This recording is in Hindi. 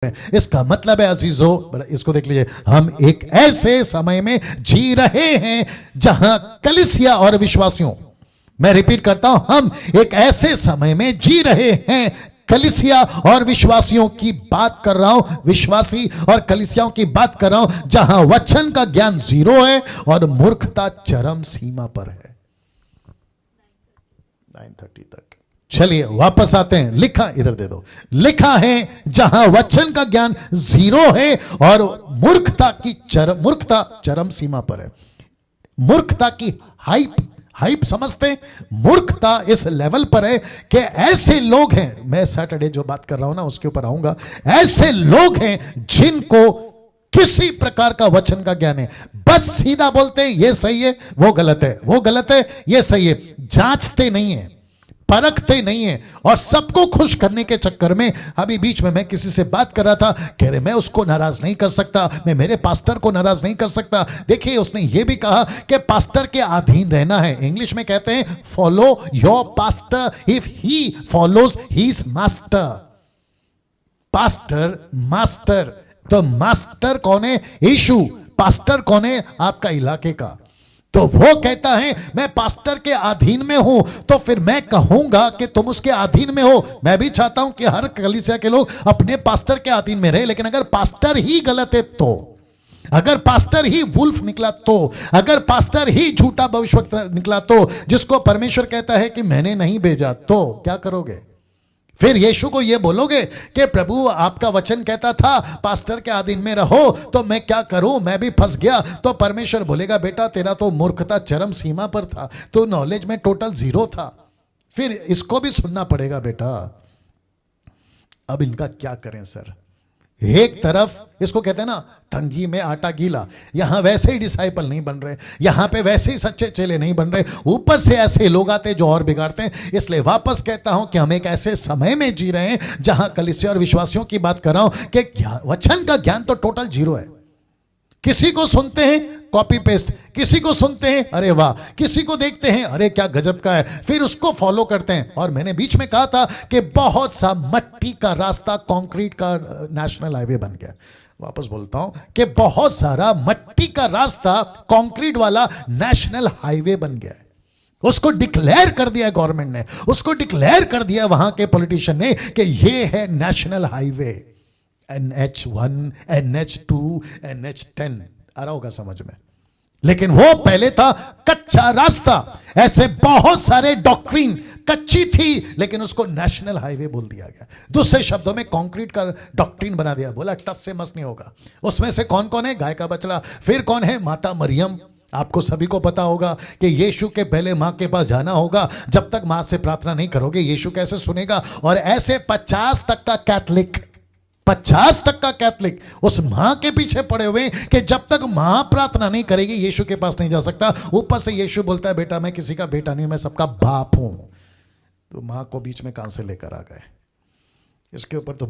इसका मतलब है अजीजों, इसको देख लीजिए, हम एक ऐसे समय में जी रहे हैं जहां कलीसिया और विश्वासियों, मैं रिपीट करता हूं, हम एक ऐसे समय में जी रहे हैं, कलीसिया और विश्वासियों की बात कर रहा हूं, विश्वासी और कलीसियाओं की बात कर रहा हूं, जहां वचन का ज्ञान जीरो है और मूर्खता चरम सीमा पर है। 9:30 तक चलिए वापस आते हैं। लिखा इधर दे दो, लिखा है जहां वचन का ज्ञान जीरो है और मूर्खता चरम सीमा पर है। मूर्खता की हाइप समझते, मूर्खता इस लेवल पर है कि ऐसे लोग हैं, मैं सैटरडे जो बात कर रहा हूं ना उसके ऊपर आऊंगा, ऐसे लोग हैं जिनको किसी प्रकार का वचन का ज्ञान है, बस सीधा बोलते हैं ये सही है वो गलत है, वो गलत है ये सही है, जांचते नहीं है, परखते नहीं है, और सबको खुश करने के चक्कर में, अभी बीच में मैं किसी से बात कर रहा था, कह रहे मैं उसको नाराज नहीं कर सकता, मैं मेरे पास्टर को नाराज नहीं कर सकता। देखिए उसने ये भी कहा कि पास्टर के अधीन रहना है, इंग्लिश में कहते हैं follow your pastor if he follows his master. Pastor master, तो मास्टर कौन है? यीशु। पास्टर कौन है? आपका इलाके का। तो वो कहता है मैं पास्टर के अधीन में हूं, तो फिर मैं कहूंगा कि तुम उसके अधीन में हो। मैं भी चाहता हूं कि हर कलीसिया के लोग अपने पास्टर के अधीन में रहे, लेकिन अगर पास्टर ही गलत है तो, अगर पास्टर ही वुल्फ निकला तो, अगर पास्टर ही झूठा भविष्यवक्ता निकला तो, जिसको परमेश्वर कहता है कि मैंने नहीं भेजा, तो क्या करोगे? फिर यीशु को यह बोलोगे कि प्रभु आपका वचन कहता था पास्टर के अधीन में रहो, तो मैं क्या करूं, मैं भी फंस गया। तो परमेश्वर बोलेगा बेटा तेरा तो मूर्खता चरम सीमा पर था, तो नॉलेज में टोटल जीरो था। फिर इसको भी सुनना पड़ेगा बेटा। अब इनका क्या करें सर? एक तरफ इसको कहते हैं ना तंगी में आटा गीला, यहां वैसे ही डिसाइपल नहीं बन रहे, यहां पे वैसे ही सच्चे चेले नहीं बन रहे, ऊपर से ऐसे लोग आते जो और बिगाड़ते हैं। इसलिए वापस कहता हूं कि हम एक ऐसे समय में जी रहे हैं जहां कलीसिया और विश्वासियों की बात कर रहा हूं कि वचन का ज्ञान तो टोटल जीरो है। किसी को सुनते हैं कॉपी पेस्ट, किसी को सुनते हैं अरे वाह, किसी को देखते हैं अरे क्या गजब का है, फिर उसको फॉलो करते हैं। और मैंने बीच में कहा था कि बहुत सा मट्टी का रास्ता कंक्रीट का नेशनल हाईवे बन गया। वापस बोलता हूं कि बहुत सारा मट्टी का रास्ता कंक्रीट वाला नेशनल हाईवे बन गया है। उसको डिक्लेयर कर दिया गवर्नमेंट ने, उसको डिक्लेयर कर दिया वहां के पॉलिटिशियन ने कि ये है national highway, NH1, NH2, NH10। आ रहा होगा समझ में? लेकिन वो पहले था कच्चा रास्ता। ऐसे बहुत सारे डॉक्ट्रिन कच्ची थी, लेकिन उसको नेशनल हाईवे बोल दिया गया। दूसरे शब्दों में कंक्रीट का डॉक्ट्रिन बना दिया, बोला टस से मस नहीं होगा। उसमें से कौन कौन है? गाय का बछड़ा, फिर कौन है? माता मरियम। आपको सभी को पता होगा कि यीशु के पहले मां के पास जाना होगा, जब तक मां से प्रार्थना नहीं करोगे यीशु कैसे सुनेगा। और ऐसे 50% कैथलिक, 50% कैथलिक उस मां के पीछे पड़े हुए कि जब तक मां प्रार्थना नहीं करेगी यीशु के पास नहीं जा सकता। ऊपर से यीशु बोलता है बेटा मैं किसी का बेटा नहीं, मैं सबका बाप हूं। तो मां को बीच में कहां से लेकर आ गए? इसके ऊपर तो